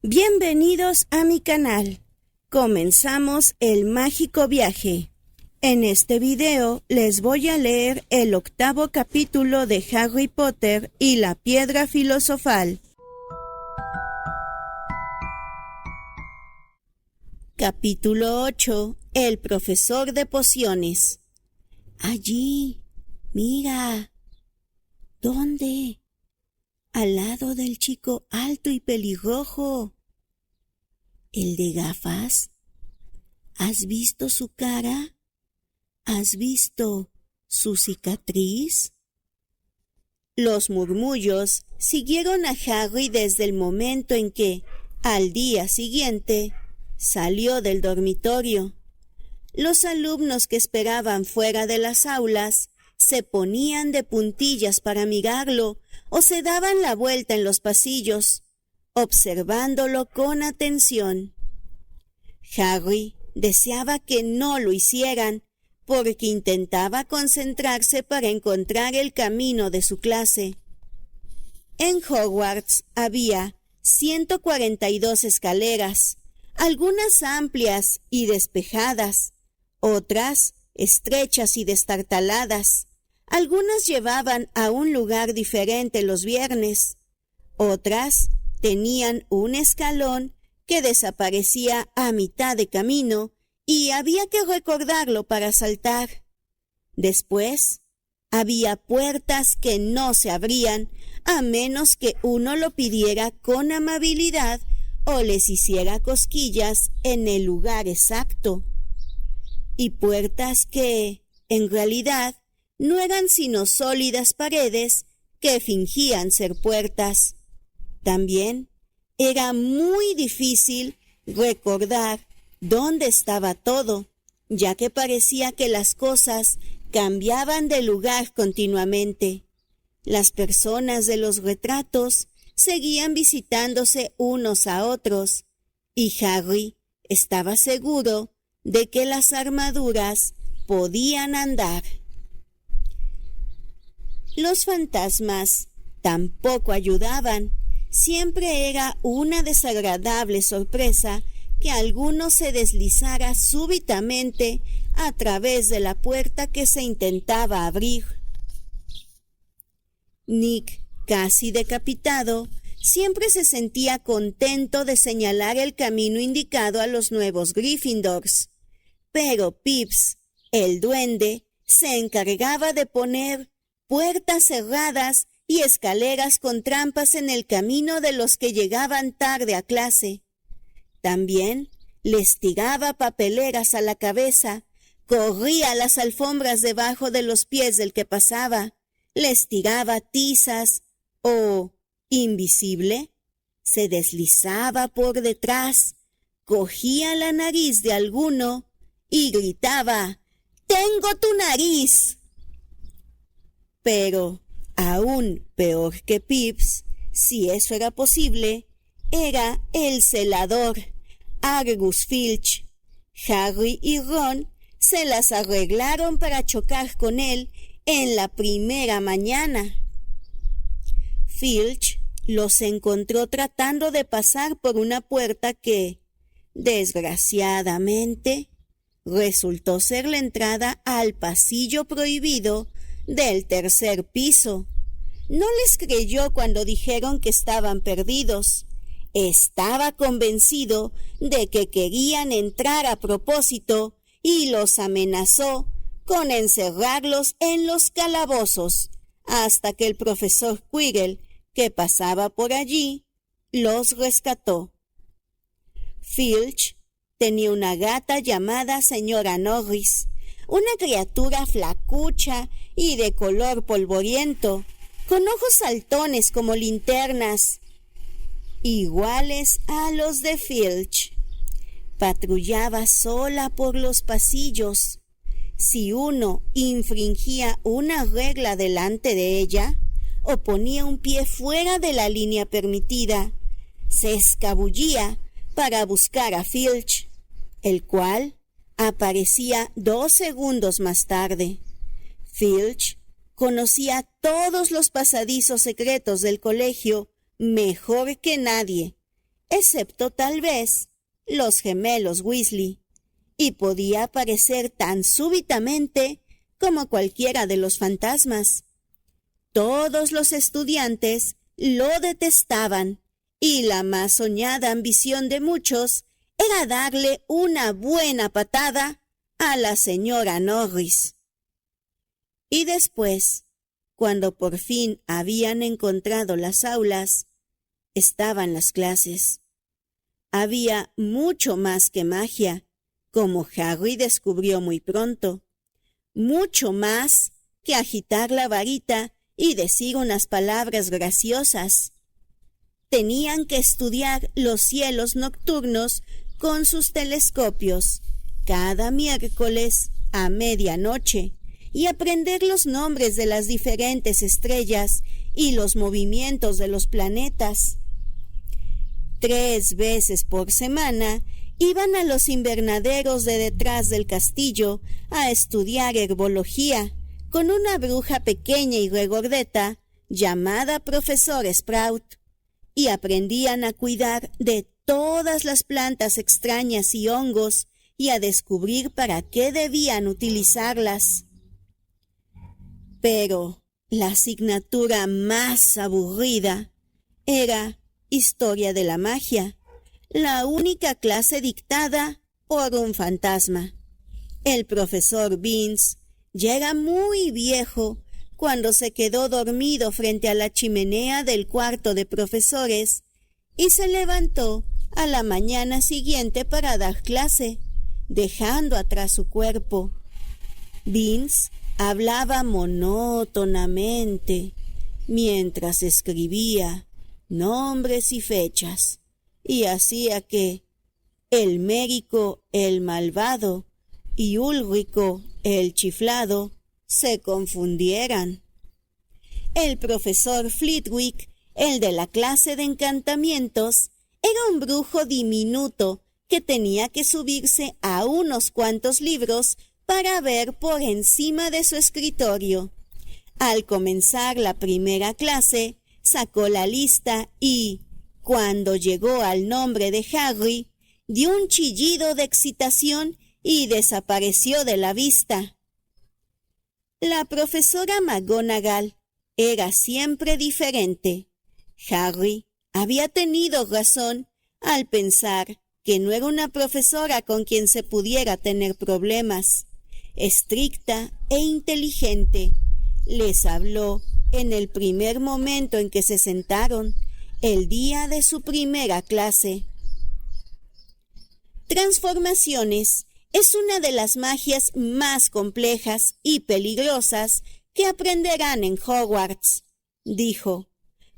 Bienvenidos a mi canal. Comenzamos el mágico viaje. En este video les voy a leer el 8º capítulo de Harry Potter y la Piedra Filosofal. Capítulo 8. El profesor de pociones. Allí, mira. ¿Dónde? Al lado del chico alto y pelirrojo. ¿El de gafas? ¿Has visto su cara? ¿Has visto su cicatriz? Los murmullos siguieron a Harry desde el momento en que, al día siguiente, salió del dormitorio. Los alumnos que esperaban fuera de las aulas se ponían de puntillas para mirarlo o se daban la vuelta en los pasillos, observándolo con atención. Harry deseaba que no lo hicieran, porque intentaba concentrarse para encontrar el camino de su clase. En Hogwarts había 142 escaleras, algunas amplias y despejadas, otras estrechas y destartaladas. Algunas llevaban a un lugar diferente los viernes, otras tenían un escalón que desaparecía a mitad de camino y había que recordarlo para saltar. Después, había puertas que no se abrían a menos que uno lo pidiera con amabilidad o les hiciera cosquillas en el lugar exacto. Y puertas que, en realidad, no eran sino sólidas paredes que fingían ser puertas. También era muy difícil recordar dónde estaba todo, ya que parecía que las cosas cambiaban de lugar continuamente. Las personas de los retratos seguían visitándose unos a otros, y Harry estaba seguro de que las armaduras podían andar. Los fantasmas tampoco ayudaban. Siempre era una desagradable sorpresa que alguno se deslizara súbitamente a través de la puerta que se intentaba abrir. Nick, casi decapitado, siempre se sentía contento de señalar el camino indicado a los nuevos Gryffindors. Pero Pips, el duende, se encargaba de poner puertas cerradas y escaleras con trampas en el camino de los que llegaban tarde a clase. También les tiraba papeleras a la cabeza, corría las alfombras debajo de los pies del que pasaba, les tiraba tizas o, invisible, se deslizaba por detrás, cogía la nariz de alguno y gritaba: «¡Tengo tu nariz!». Pero, aún peor que Pips, si eso era posible, era el celador, Argus Filch. Harry y Ron se las arreglaron para chocar con él en la primera mañana. Filch los encontró tratando de pasar por una puerta que, desgraciadamente, resultó ser la entrada al pasillo prohibido del tercer piso. No les creyó cuando dijeron que estaban perdidos. Estaba convencido de que querían entrar a propósito y los amenazó con encerrarlos en los calabozos hasta que el profesor Quirrell, que pasaba por allí, los rescató. Filch tenía una gata llamada señora Norris, una criatura flacucha y de color polvoriento, con ojos saltones como linternas, iguales a los de Filch. Patrullaba sola por los pasillos. Si uno infringía una regla delante de ella o ponía un pie fuera de la línea permitida, se escabullía para buscar a Filch, el cual aparecía 2 segundos más tarde. Filch conocía todos los pasadizos secretos del colegio mejor que nadie excepto tal vez los gemelos Weasley, y podía aparecer tan súbitamente como cualquiera de los fantasmas. Todos los estudiantes lo detestaban, y la más soñada ambición de muchos era darle una buena patada a la señora Norris. Y después, cuando por fin habían encontrado las aulas, estaban las clases. Había mucho más que magia, como Harry descubrió muy pronto. Mucho más que agitar la varita y decir unas palabras graciosas. Tenían que estudiar los cielos nocturnos con sus telescopios cada miércoles a medianoche y aprender los nombres de las diferentes estrellas y los movimientos de los planetas. 3 veces por semana iban a los invernaderos de detrás del castillo a estudiar herbología con una bruja pequeña y regordeta llamada Profesor Sprout, y aprendían a cuidar de todas las plantas extrañas y hongos y a descubrir para qué debían utilizarlas. Pero la asignatura más aburrida era Historia de la Magia, la única clase dictada por un fantasma. El profesor Binns ya era muy viejo cuando se quedó dormido frente a la chimenea del cuarto de profesores y se levantó a la mañana siguiente para dar clase, dejando atrás su cuerpo. Binns hablaba monótonamente mientras escribía nombres y fechas, y hacía que Elmérico el malvado y Úlrico el chiflado se confundieran. El profesor Flitwick, el de la clase de encantamientos, era un brujo diminuto que tenía que subirse a unos cuantos libros para ver por encima de su escritorio. Al comenzar la primera clase, sacó la lista y, cuando llegó al nombre de Harry, dio un chillido de excitación y desapareció de la vista. La profesora McGonagall era siempre diferente. Harry había tenido razón al pensar que no era una profesora con quien se pudiera tener problemas. Estricta e inteligente, les habló en el primer momento en que se sentaron, el día de su primera clase. Transformaciones es una de las magias más complejas y peligrosas que aprenderán en Hogwarts, dijo.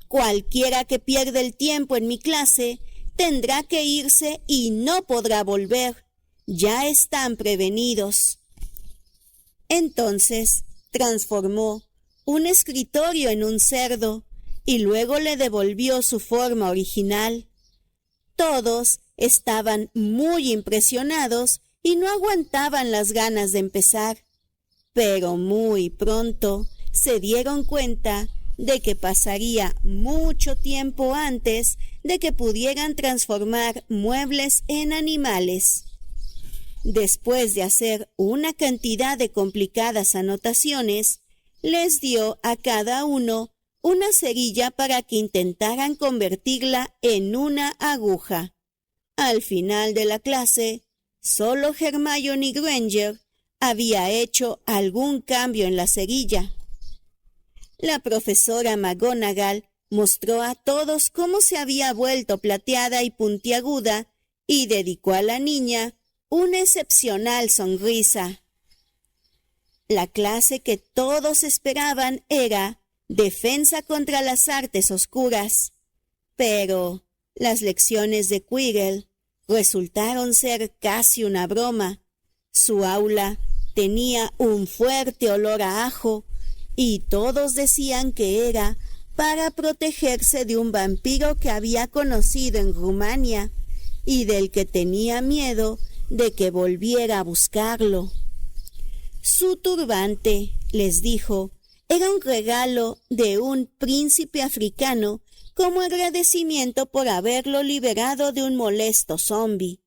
Cualquiera que pierda el tiempo en mi clase tendrá que irse y no podrá volver. Ya están prevenidos. Entonces transformó un escritorio en un cerdo y luego le devolvió su forma original. Todos estaban muy impresionados y no aguantaban las ganas de empezar, pero muy pronto se dieron cuenta de que pasaría mucho tiempo antes de que pudieran transformar muebles en animales. Después de hacer una cantidad de complicadas anotaciones, les dio a cada uno una cerilla para que intentaran convertirla en una aguja. Al final de la clase, solo Hermione Granger había hecho algún cambio en la cerilla. La profesora McGonagall mostró a todos cómo se había vuelto plateada y puntiaguda y dedicó a la niña una excepcional sonrisa. La clase que todos esperaban era Defensa contra las artes oscuras, pero las lecciones de Quirrell resultaron ser casi una broma. Su aula tenía un fuerte olor a ajo y todos decían que era para protegerse de un vampiro que había conocido en Rumania y del que tenía miedo de que volviera a buscarlo. Su turbante, les dijo, era un regalo de un príncipe africano como agradecimiento por haberlo liberado de un molesto zombi.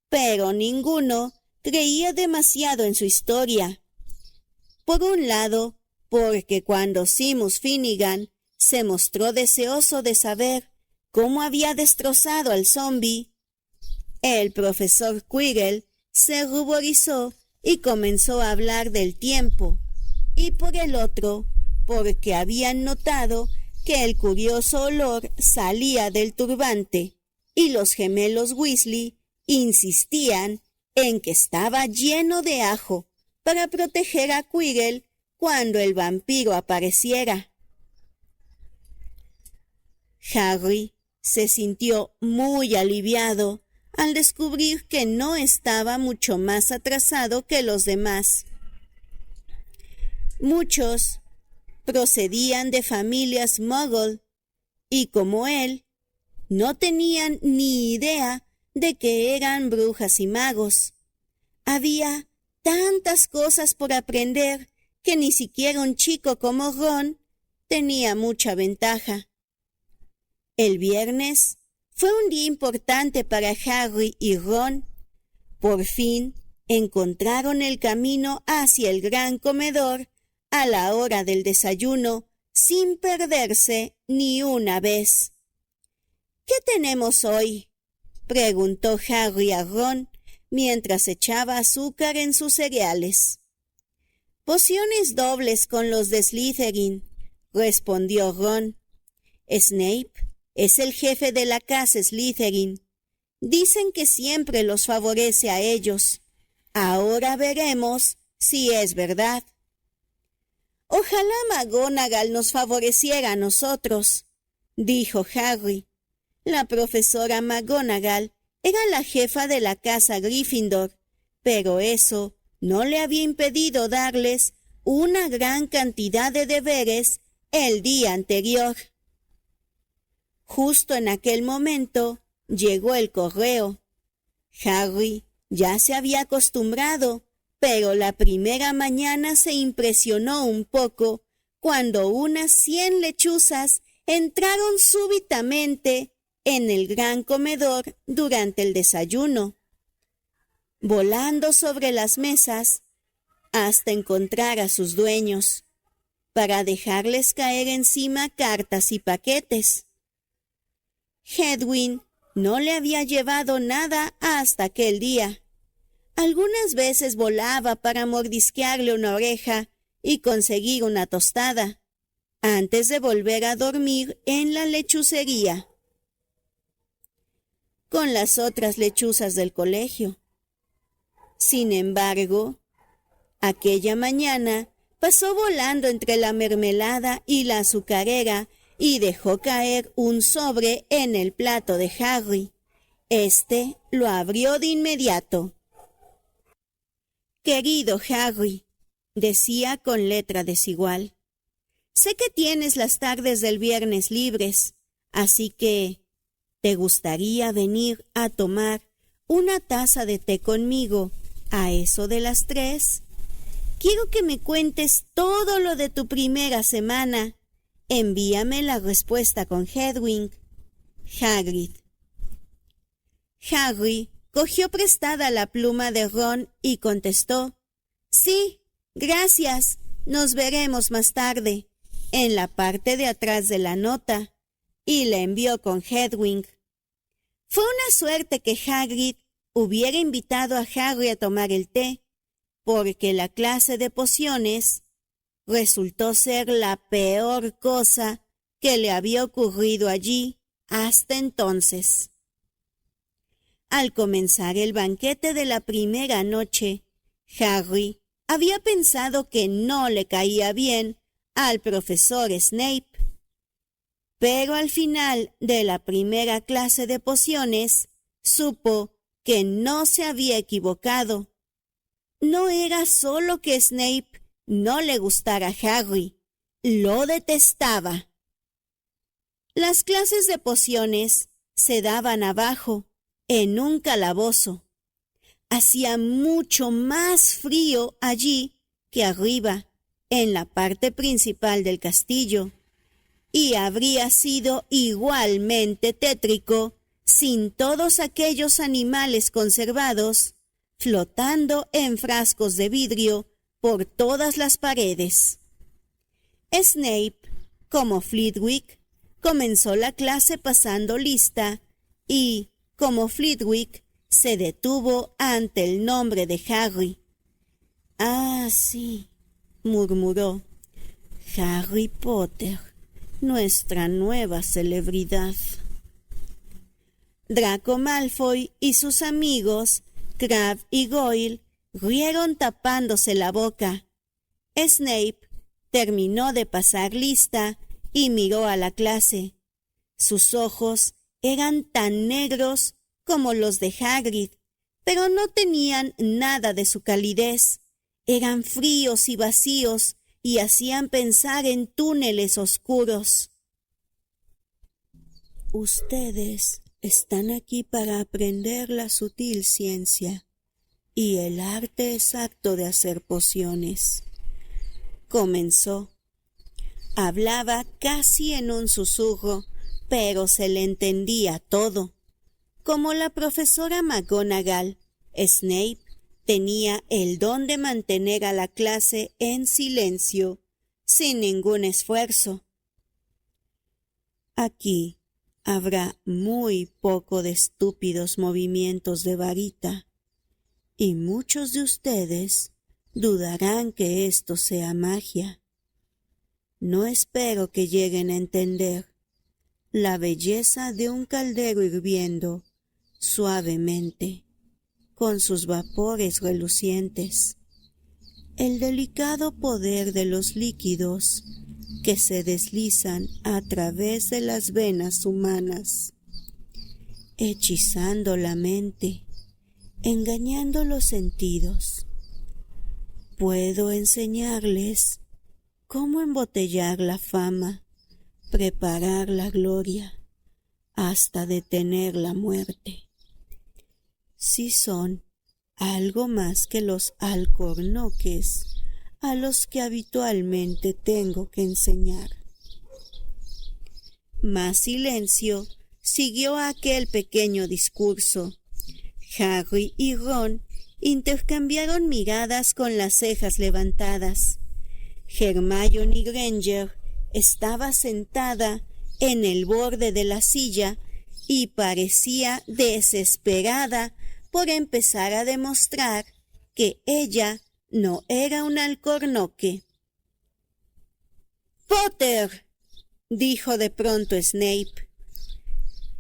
Pero ninguno creía demasiado en su historia. Por un lado, porque cuando Seamus Finnegan se mostró deseoso de saber cómo había destrozado al zombi, el profesor Quirrell se ruborizó y comenzó a hablar del tiempo, y por el otro, porque habían notado que el curioso olor salía del turbante, y los gemelos Weasley insistían en que estaba lleno de ajo para proteger a Quirrell cuando el vampiro apareciera. Harry se sintió muy aliviado al descubrir que no estaba mucho más atrasado que los demás. Muchos procedían de familias muggle y, como él, no tenían ni idea de que eran brujas y magos. Había tantas cosas por aprender que ni siquiera un chico como Ron tenía mucha ventaja. El viernes fue un día importante para Harry y Ron. Por fin encontraron el camino hacia el gran comedor a la hora del desayuno sin perderse ni una vez. ¿Qué tenemos hoy?, preguntó Harry a Ron mientras echaba azúcar en sus cereales. Pociones dobles con los de Slytherin, respondió Ron. Snape es el jefe de la casa Slytherin. Dicen que siempre los favorece a ellos. Ahora veremos si es verdad. Ojalá McGonagall nos favoreciera a nosotros, dijo Harry. La profesora McGonagall era la jefa de la casa Gryffindor, pero eso no le había impedido darles una gran cantidad de deberes el día anterior. Justo en aquel momento llegó el correo. Harry ya se había acostumbrado, pero la primera mañana se impresionó un poco cuando unas 100 lechuzas entraron súbitamente en el gran comedor durante el desayuno, volando sobre las mesas hasta encontrar a sus dueños, para dejarles caer encima cartas y paquetes. Hedwig no le había llevado nada hasta aquel día. Algunas veces volaba para mordisquearle una oreja y conseguir una tostada, antes de volver a dormir en la lechucería con las otras lechuzas del colegio. Sin embargo, aquella mañana pasó volando entre la mermelada y la azucarera y dejó caer un sobre en el plato de Harry. Este lo abrió de inmediato. «Querido Harry», decía con letra desigual, «sé que tienes las tardes del viernes libres, así que ¿te gustaría venir a tomar una taza de té conmigo a eso de las 3? Quiero que me cuentes todo lo de tu primera semana. Envíame la respuesta con Hedwig. Hagrid». Harry cogió prestada la pluma de Ron y contestó: «Sí, gracias, nos veremos más tarde», en la parte de atrás de la nota, y la envió con Hedwig. Fue una suerte que Hagrid hubiera invitado a Harry a tomar el té, porque la clase de pociones resultó ser la peor cosa que le había ocurrido allí hasta entonces. Al comenzar el banquete de la primera noche, Harry había pensado que no le caía bien al profesor Snape. Pero al final de la primera clase de pociones, supo que no se había equivocado. No era solo que Snape no le gustara a Harry, lo detestaba. Las clases de pociones se daban abajo, en un calabozo. Hacía mucho más frío allí que arriba, en la parte principal del castillo. y habría sido igualmente tétrico sin todos aquellos animales conservados flotando en frascos de vidrio por todas las paredes. Snape, como Flitwick, comenzó la clase pasando lista y, como Flitwick, se detuvo ante el nombre de Harry. «Ah, sí», murmuró, «Harry Potter, nuestra nueva celebridad». Draco Malfoy y sus amigos, Crabbe y Goyle, rieron tapándose la boca. Snape terminó de pasar lista y miró a la clase. Sus ojos eran tan negros como los de Hagrid, pero no tenían nada de su calidez. Eran fríos y vacíos y hacían pensar en túneles oscuros. «Ustedes están aquí para aprender la sutil ciencia y el arte exacto de hacer pociones», comenzó. Hablaba casi en un susurro, pero se le entendía todo. Como la profesora McGonagall, Snape tenía el don de mantener a la clase en silencio, sin ningún esfuerzo. Aquí habrá muy poco de estúpidos movimientos de varita, y muchos de ustedes dudarán que esto sea magia. No espero que lleguen a entender la belleza de un caldero hirviendo suavemente, con sus vapores relucientes, el delicado poder de los líquidos que se deslizan a través de las venas humanas, hechizando la mente, engañando los sentidos. Puedo enseñarles cómo embotellar la fama, preparar la gloria, hasta detener la muerte. Si son algo más que los alcornoques a los que habitualmente tengo que enseñar. Más silencio siguió aquel pequeño discurso. Harry y Ron intercambiaron miradas con las cejas levantadas. Hermione Granger estaba sentada en el borde de la silla y parecía desesperada por empezar a demostrar que ella no era un alcornoque. «Potter», dijo de pronto Snape,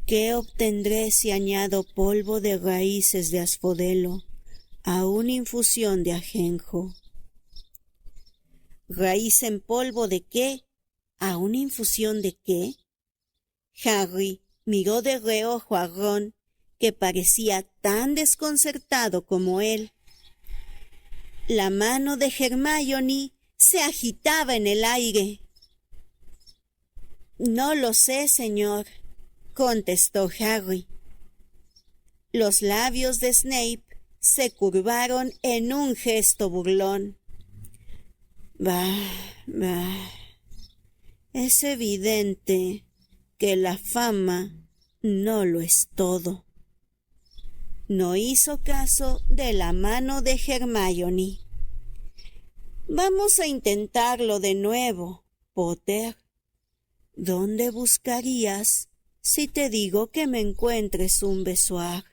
«¿qué obtendré si añado polvo de raíces de asphodelo a una infusión de ajenjo?» «¿Raíz en polvo de qué? ¿A una infusión de qué?» Harry miró de reojo a Ron, que parecía tan desconcertado como él. La mano de Hermione se agitaba en el aire. «No lo sé, señor», contestó Harry. Los labios de Snape se curvaron en un gesto burlón. «Bah, es evidente que la fama no lo es todo». No hizo caso de la mano de Hermione. «Vamos a intentarlo de nuevo, Potter. ¿Dónde buscarías si te digo que me encuentres un besoar?»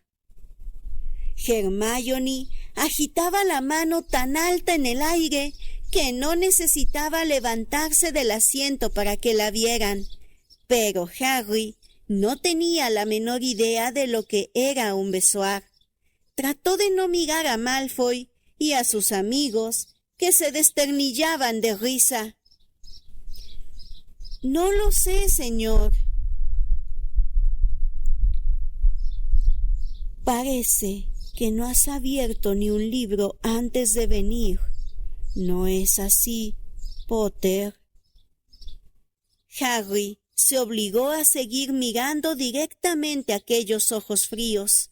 Hermione agitaba la mano tan alta en el aire que no necesitaba levantarse del asiento para que la vieran, pero Harry no tenía la menor idea de lo que era un besoar. Trató de no mirar a Malfoy y a sus amigos, que se desternillaban de risa. «No lo sé, señor». «Parece que no has abierto ni un libro antes de venir. ¿No es así, Potter?» Harry se obligó a seguir mirando directamente aquellos ojos fríos.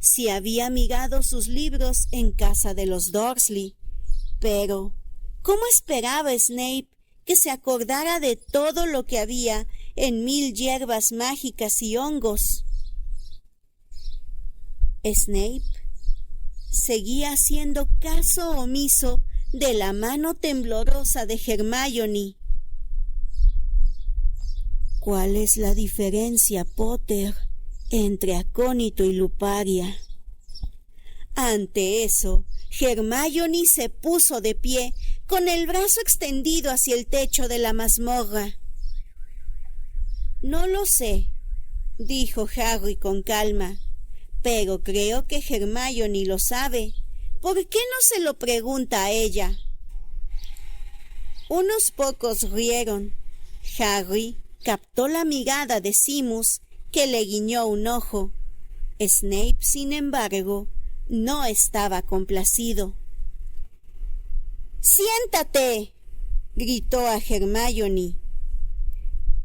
Si había mirado sus libros en casa de los Dursley, pero ¿cómo esperaba Snape que se acordara de todo lo que había en 1000 hierbas mágicas y hongos. Snape seguía haciendo caso omiso de la mano temblorosa de Hermione. ¿Cuál es la diferencia, Potter, entre acónito y luparia? Ante eso, Hermione se puso de pie, con el brazo extendido hacia el techo de la mazmorra. No lo sé, dijo Harry con calma, pero creo que Hermione lo sabe. ¿Por qué no se lo pregunta a ella? Unos pocos rieron. Harry captó la mirada de Seamus, que le guiñó un ojo. Snape, sin embargo, no estaba complacido. «¡Siéntate!», gritó a Hermione.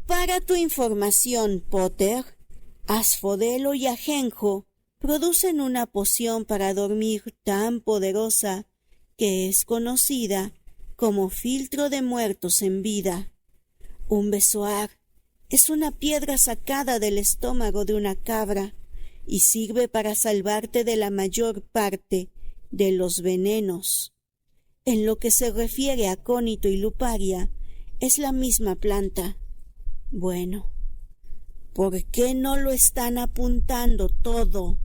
«Para tu información, Potter, Asfodelo y Ajenjo producen una poción para dormir tan poderosa que es conocida como filtro de muertos en vida. Un besoar es una piedra sacada del estómago de una cabra y sirve para salvarte de la mayor parte de los venenos. En lo que se refiere a acónito y luparia, es la misma planta. Bueno, ¿por qué no lo están apuntando todo?»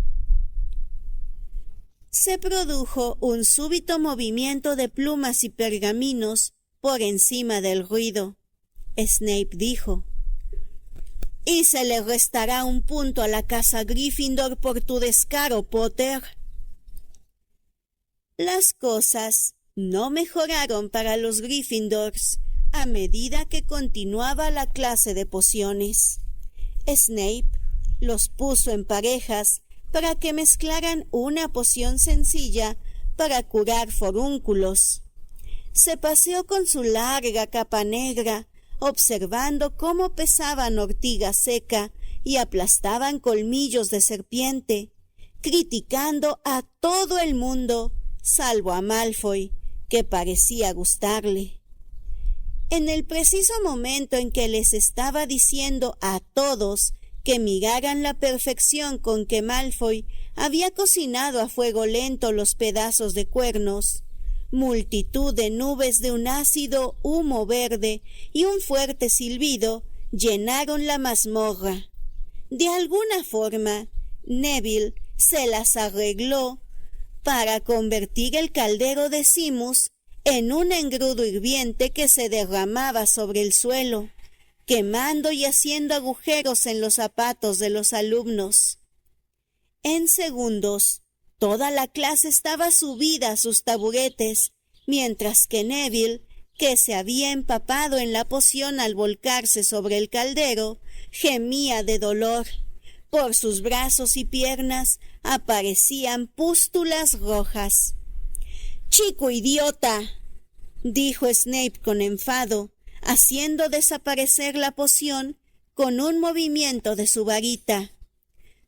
Se produjo un súbito movimiento de plumas y pergaminos por encima del ruido. Snape dijo: «Y se le restará un punto a la casa Gryffindor por tu descaro, Potter». Las cosas no mejoraron para los Gryffindors a medida que continuaba la clase de pociones. Snape los puso en parejas para que mezclaran una poción sencilla para curar forúnculos. Se paseó con su larga capa negra, observando cómo pesaban ortiga seca y aplastaban colmillos de serpiente, criticando a todo el mundo, salvo a Malfoy, que parecía gustarle. En el preciso momento en que les estaba diciendo a todos que miraran la perfección con que Malfoy había cocinado a fuego lento los pedazos de cuernos, multitud de nubes de un ácido humo verde y un fuerte silbido llenaron la mazmorra. De alguna forma, Neville se las arregló para convertir el caldero de Seamus en un engrudo hirviente que se derramaba sobre el suelo, quemando y haciendo agujeros en los zapatos de los alumnos. En segundos, toda la clase estaba subida a sus taburetes, mientras que Neville, que se había empapado en la poción al volcarse sobre el caldero, gemía de dolor. Por sus brazos y piernas aparecían pústulas rojas. «¡Chico idiota!», dijo Snape con enfado, haciendo desaparecer la poción con un movimiento de su varita.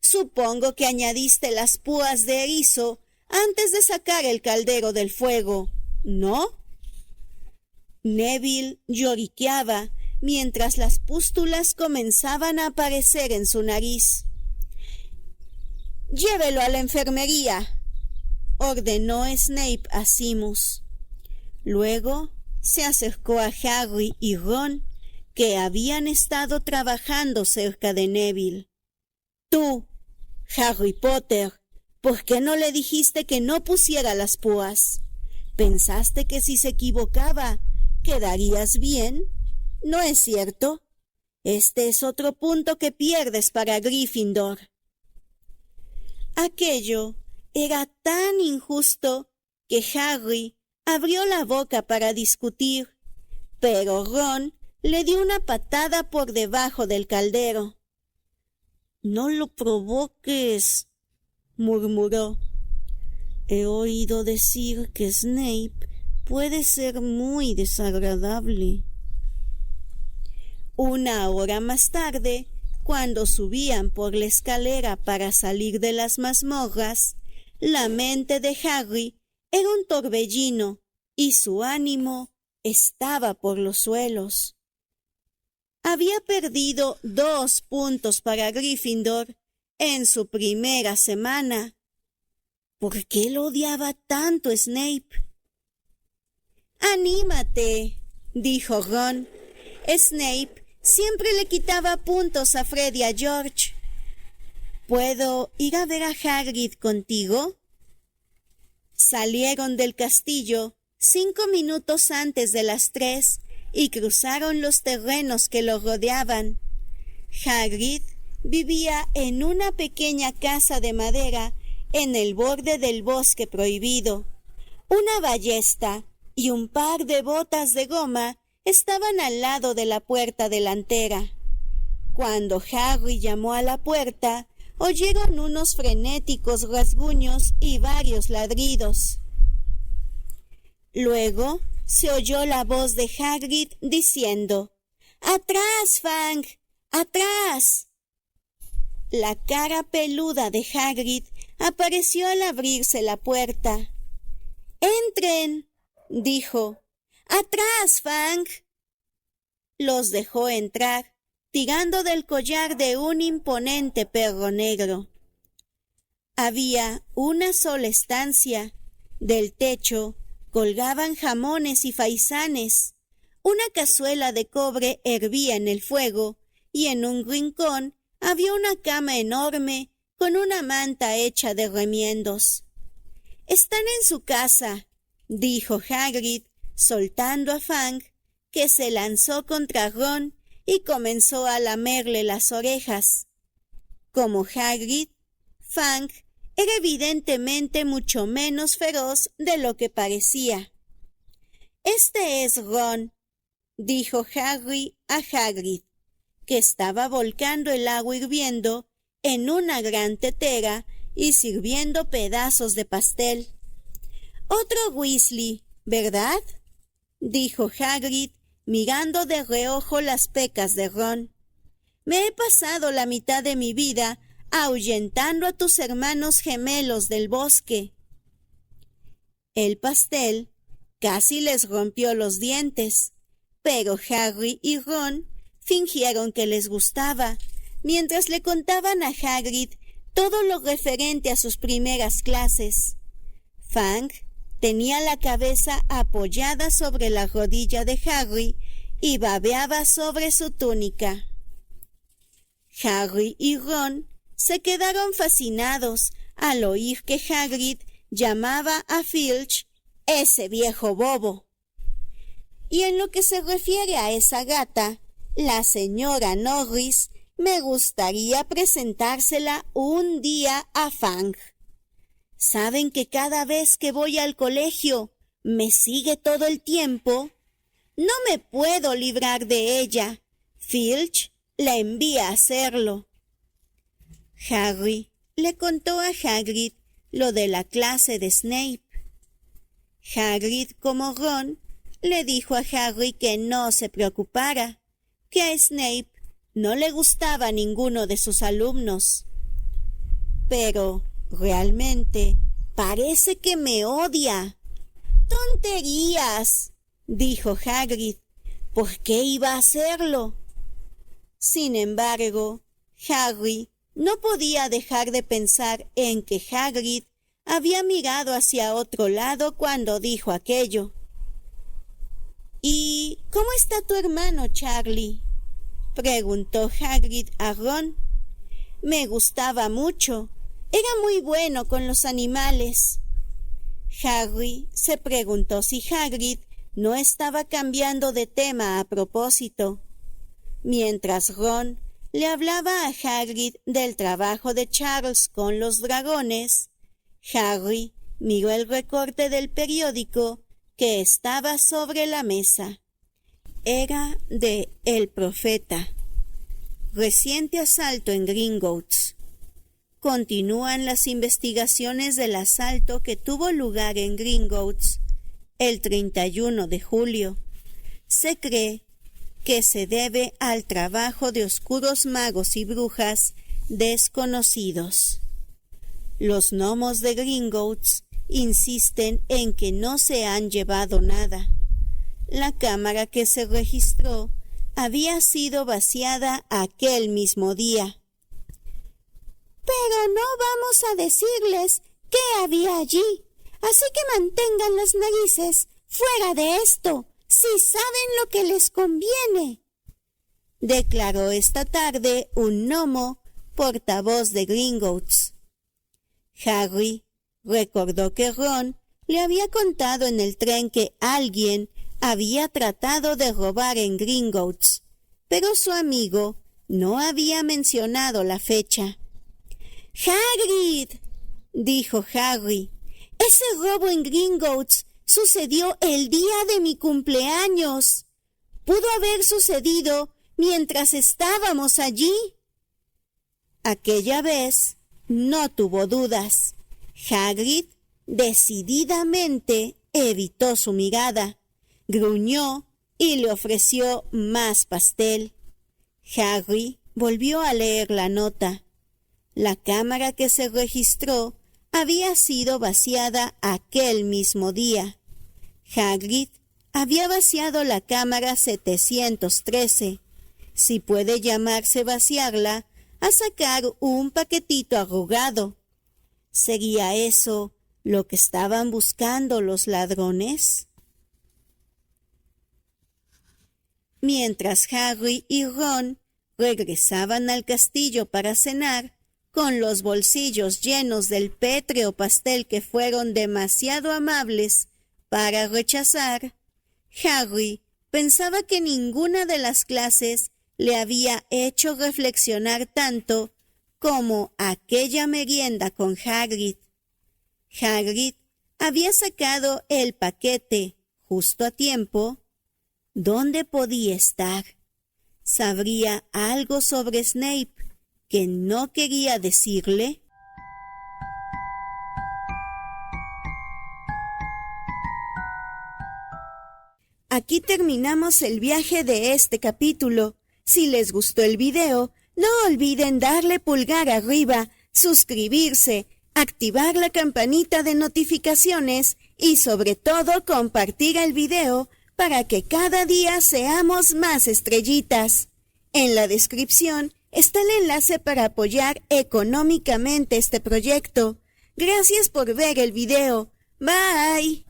«Supongo que añadiste las púas de erizo antes de sacar el caldero del fuego, ¿no?» Neville lloriqueaba mientras las pústulas comenzaban a aparecer en su nariz. «Llévelo a la enfermería», ordenó Snape a Seamus. Luego se acercó a Harry y Ron, que habían estado trabajando cerca de Neville. «Tú, Harry Potter, ¿por qué no le dijiste que no pusiera las púas? ¿Pensaste que si se equivocaba quedarías bien? ¿No es cierto? Este es otro punto que pierdes para Gryffindor». Aquello era tan injusto que Harry abrió la boca para discutir, pero Ron le dio una patada por debajo del caldero. «No lo provoques», murmuró. «He oído decir que Snape puede ser muy desagradable». Una hora más tarde, cuando subían por la escalera para salir de las mazmorras, la mente de Harry era un torbellino y su ánimo estaba por los suelos. Había perdido 2 puntos para Gryffindor en su primera semana. ¿Por qué lo odiaba tanto Snape? «Anímate», dijo Ron. Snape siempre le quitaba puntos a Fred y a George. «¿Puedo ir a ver a Hagrid contigo?» Salieron del castillo 5 minutos antes de las 3 y cruzaron los terrenos que lo rodeaban. Hagrid vivía en una pequeña casa de madera en el borde del bosque prohibido. Una ballesta y un par de botas de goma estaban al lado de la puerta delantera. Cuando Harry llamó a la puerta, oyeron unos frenéticos rasguños y varios ladridos. Luego se oyó la voz de Hagrid diciendo: «¡Atrás, Fang! ¡Atrás!». La cara peluda de Hagrid apareció al abrirse la puerta. «¡Entren!», dijo. «¡Atrás, Fang!». Los dejó entrar, tirando del collar de un imponente perro negro. Había una sola estancia. Del techo colgaban jamones y faisanes. Una cazuela de cobre hervía en el fuego y en un rincón había una cama enorme con una manta hecha de remiendos. «Están en su casa», dijo Hagrid, soltando a Fang, que se lanzó contra Ron y comenzó a lamerle las orejas. Como Hagrid, Fang era evidentemente mucho menos feroz de lo que parecía. «Este es Ron», dijo Harry a Hagrid, que estaba volcando el agua hirviendo en una gran tetera y sirviendo pedazos de pastel. «Otro Weasley, ¿verdad?», dijo Hagrid, mirando de reojo las pecas de Ron. «Me he pasado la mitad de mi vida ahuyentando a tus hermanos gemelos del bosque». El pastel casi les rompió los dientes, pero Harry y Ron fingieron que les gustaba, mientras le contaban a Hagrid todo lo referente a sus primeras clases. Fang tenía la cabeza apoyada sobre la rodilla de Harry y babeaba sobre su túnica. Harry y Ron se quedaron fascinados al oír que Hagrid llamaba a Filch «ese viejo bobo». Y en lo que se refiere a esa gata, la señora Norris, me gustaría presentársela un día a Fang. ¿Saben que cada vez que voy al colegio me sigue todo el tiempo? No me puedo librar de ella. Filch la envía a hacerlo. Harry le contó a Hagrid lo de la clase de Snape. Hagrid, como Ron, le dijo a Harry que no se preocupara, que a Snape no le gustaba ninguno de sus alumnos. «Pero realmente parece que me odia». «¡Tonterías!», dijo Hagrid. «¿Por qué iba a hacerlo?». Sin embargo, Harry no podía dejar de pensar en que Hagrid había mirado hacia otro lado cuando dijo aquello. «¿Y cómo está tu hermano, Charlie?», preguntó Hagrid a Ron. «Me gustaba mucho. Era muy bueno con los animales». Harry se preguntó si Hagrid no estaba cambiando de tema a propósito. Mientras Ron le hablaba a Hagrid del trabajo de Charles con los dragones, Harry miró el recorte del periódico que estaba sobre la mesa. Era de El Profeta. Reciente asalto en Gringotts. Continúan las investigaciones del asalto que tuvo lugar en Gringotts el 31 de julio. Se cree que se debe al trabajo de oscuros magos y brujas desconocidos. Los gnomos de Gringotts insisten en que no se han llevado nada. La cámara que se registró había sido vaciada aquel mismo día. Pero no vamos a decirles qué había allí, así que mantengan las narices fuera de esto, si saben lo que les conviene, declaró esta tarde un gnomo portavoz de Gringotts. Harry recordó que Ron le había contado en el tren que alguien había tratado de robar en Gringotts, pero su amigo no había mencionado la fecha. «¡Hagrid!», dijo Harry, «ese robo en Gringotts sucedió el día de mi cumpleaños. ¿Pudo haber sucedido mientras estábamos allí?» Aquella vez no tuvo dudas. Hagrid decididamente evitó su mirada, gruñó y le ofreció más pastel. Harry volvió a leer la nota. La cámara que se registró había sido vaciada aquel mismo día. Hagrid había vaciado la cámara 713, si puede llamarse vaciarla, a sacar un paquetito arrugado. ¿Sería eso lo que estaban buscando los ladrones? Mientras Harry y Ron regresaban al castillo para cenar, con los bolsillos llenos del pétreo pastel que fueron demasiado amables para rechazar, Harry pensaba que ninguna de las clases le había hecho reflexionar tanto como aquella merienda con Hagrid. Hagrid había sacado el paquete justo a tiempo. ¿Dónde podía estar? ¿Sabría algo sobre Snape que no quería decirle? Aquí terminamos el viaje de este capítulo. Si les gustó el video, no olviden darle pulgar arriba, suscribirse, activar la campanita de notificaciones y sobre todo compartir el video para que cada día seamos más estrellitas. En la descripción está el enlace para apoyar económicamente este proyecto. Gracias por ver el video. Bye.